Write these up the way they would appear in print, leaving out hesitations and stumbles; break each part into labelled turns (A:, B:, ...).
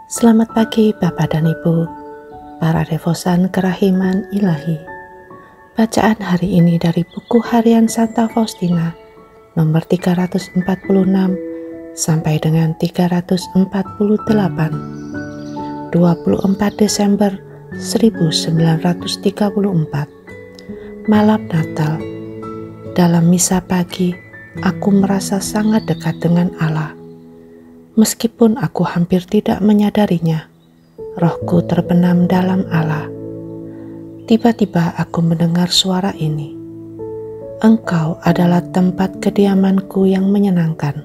A: Selamat pagi Bapak dan Ibu, para devosan kerahiman ilahi. Bacaan hari ini dari buku harian Santa Faustina nomor 346 sampai dengan 348, 24 Desember 1934. Malam Natal. Dalam misa pagi, aku merasa sangat dekat dengan Allah. Meskipun aku hampir tidak menyadarinya, rohku terbenam dalam Allah. Tiba-tiba aku mendengar suara ini. Engkau adalah tempat kediamanku yang menyenangkan.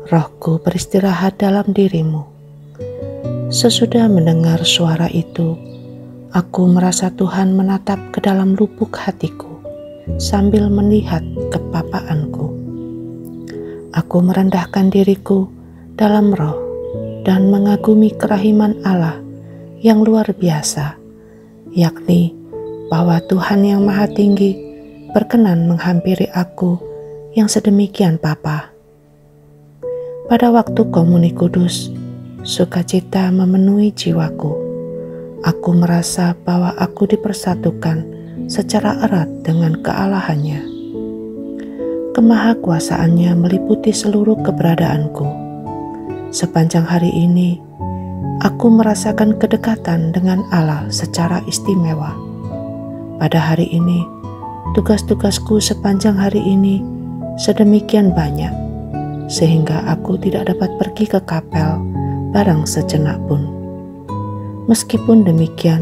A: Rohku beristirahat dalam dirimu. Sesudah mendengar suara itu, aku merasa Tuhan menatap ke dalam lubuk hatiku sambil melihat kepapaanku. Aku merendahkan diriku dalam roh dan mengagumi kerahiman Allah yang luar biasa, yakni bahwa Tuhan yang Maha Tinggi berkenan menghampiri aku yang sedemikian papa. Pada waktu komuni kudus, sukacita memenuhi jiwaku. Aku merasa bahwa aku dipersatukan secara erat dengan kealahannya. Kemahakuasaannya meliputi seluruh keberadaanku. Sepanjang hari ini, aku merasakan kedekatan dengan Allah secara istimewa. Pada hari ini, tugas-tugasku sepanjang hari ini sedemikian banyak, sehingga aku tidak dapat pergi ke kapel barang sejenak pun. Meskipun demikian,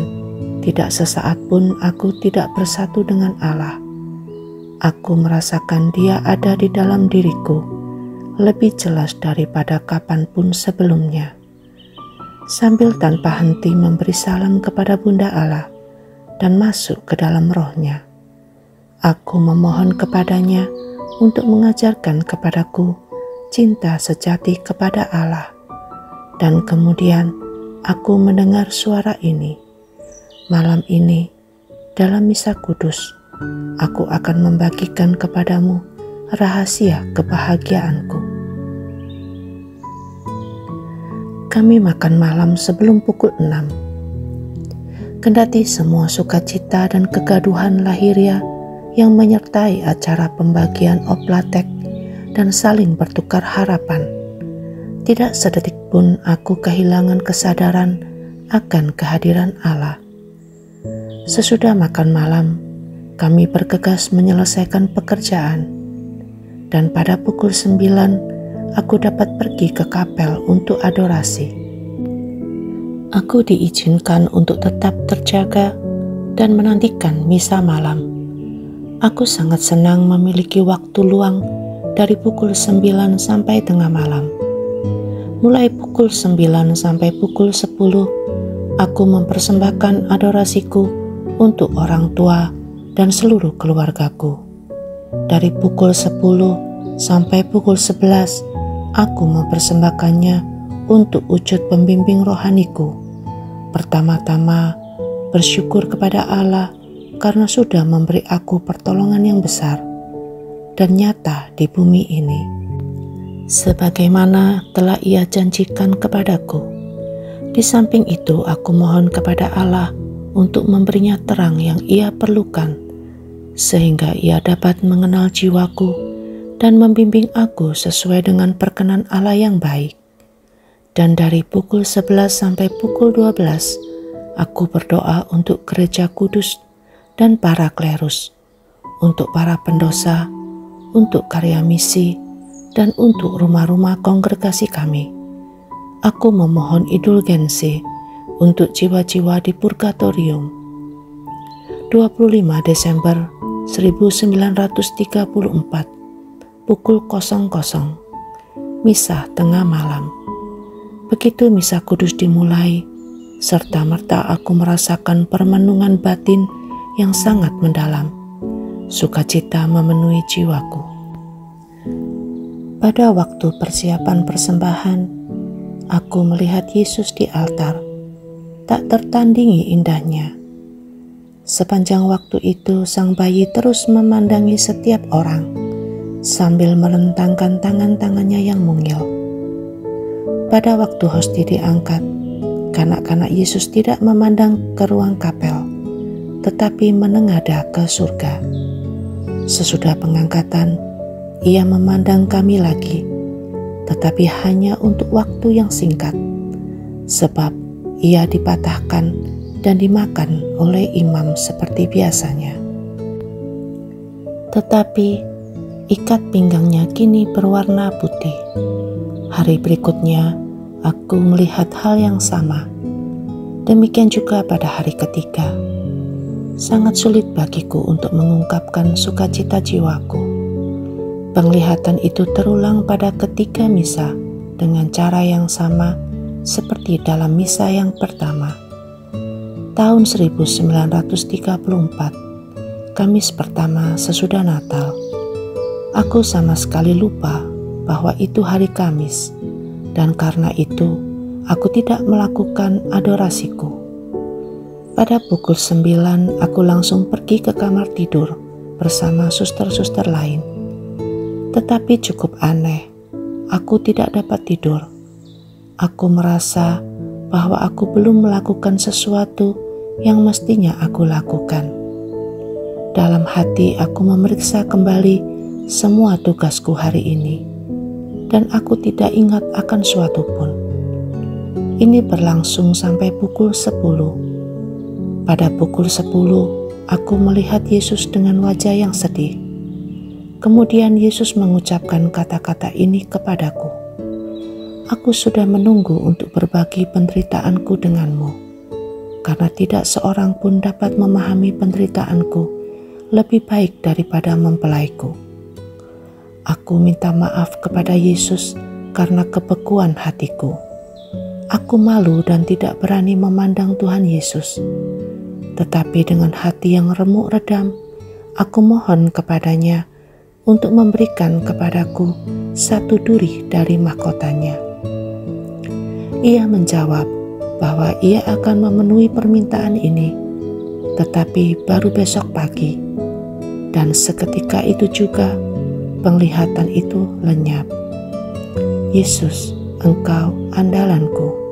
A: tidak sesaat pun aku tidak bersatu dengan Allah. Aku merasakan Dia ada di dalam diriku lebih jelas daripada kapanpun sebelumnya. Sambil tanpa henti memberi salam kepada Bunda Allah dan masuk ke dalam rohnya, aku memohon kepadanya untuk mengajarkan kepadaku cinta sejati kepada Allah. Dan kemudian aku mendengar suara ini. Malam ini, dalam misa kudus, aku akan membagikan kepadamu rahasia kebahagiaanku. Kami makan malam sebelum pukul 6. Kendati semua sukacita dan kegaduhan lahiria yang menyertai acara pembagian oplatek dan saling bertukar harapan, tidak sedetik pun aku kehilangan kesadaran akan kehadiran Allah. Sesudah makan malam, kami bergegas menyelesaikan pekerjaan, dan pada pukul 9 aku dapat pergi ke kapel untuk adorasi. Aku diizinkan untuk tetap terjaga dan menantikan misa malam. Aku sangat senang memiliki waktu luang dari pukul 9 sampai tengah malam. Mulai pukul 9 sampai pukul 10, aku mempersembahkan adorasiku untuk orang tua dan seluruh keluargaku. Dari pukul 10 sampai pukul 11, aku mempersembahkannya untuk wujud pembimbing rohaniku. Pertama-tama, bersyukur kepada Allah karena sudah memberi aku pertolongan yang besar dan nyata di bumi ini, sebagaimana telah Ia janjikan kepadaku. Di samping itu, aku mohon kepada Allah untuk memberinya terang yang Ia perlukan, sehingga Ia dapat mengenal jiwaku dan membimbing aku sesuai dengan perkenan Allah yang baik. Dan dari pukul 11 sampai pukul 12, aku berdoa untuk gereja kudus dan para klerus, untuk para pendosa, untuk karya misi, dan untuk rumah-rumah kongregasi kami. Aku memohon indulgensi untuk jiwa-jiwa di purgatorium. 25 Desember 1934, pukul 00, misa tengah malam. Begitu misa kudus dimulai, serta-merta aku merasakan permenungan batin yang sangat mendalam. Sukacita memenuhi jiwaku. Pada waktu persiapan persembahan, aku melihat Yesus di altar, tak tertandingi indahnya. Sepanjang waktu itu, sang bayi terus memandangi setiap orang, sambil merentangkan tangan-tangannya yang mungil. Pada waktu hosti diangkat, kanak-kanak Yesus tidak memandang ke ruang kapel, tetapi menengadah ke surga. Sesudah pengangkatan, ia memandang kami lagi, tetapi hanya untuk waktu yang singkat, sebab ia dipatahkan dan dimakan oleh imam seperti biasanya. Tetapi ikat pinggangnya kini berwarna putih. Hari berikutnya, aku melihat hal yang sama. Demikian juga pada hari ketiga. Sangat sulit bagiku untuk mengungkapkan sukacita jiwaku. Penglihatan itu terulang pada ketiga misa dengan cara yang sama seperti dalam misa yang pertama. Tahun 1934, Kamis pertama sesudah Natal. Aku sama sekali lupa bahwa itu hari Kamis, dan karena itu aku tidak melakukan adorasiku. Pada pukul 9 aku langsung pergi ke kamar tidur bersama suster-suster lain. Tetapi cukup aneh, aku tidak dapat tidur. Aku merasa bahwa aku belum melakukan sesuatu yang mestinya aku lakukan. Dalam hati aku memeriksa kembali semua tugasku hari ini, dan aku tidak ingat akan suatu pun. Ini berlangsung sampai pukul 10. Pada pukul 10, aku melihat Yesus dengan wajah yang sedih. Kemudian Yesus mengucapkan kata-kata ini kepadaku. Aku sudah menunggu untuk berbagi penderitaanku denganmu, karena tidak seorang pun dapat memahami penderitaanku lebih baik daripada mempelaiku. Aku minta maaf kepada Yesus karena kebekuan hatiku. Aku malu dan tidak berani memandang Tuhan Yesus. Tetapi dengan hati yang remuk redam, aku mohon kepadanya untuk memberikan kepadaku satu duri dari mahkotanya. Ia menjawab bahwa ia akan memenuhi permintaan ini, tetapi baru besok pagi. Dan seketika itu juga penglihatan itu lenyap. Yesus, Engkau andalanku.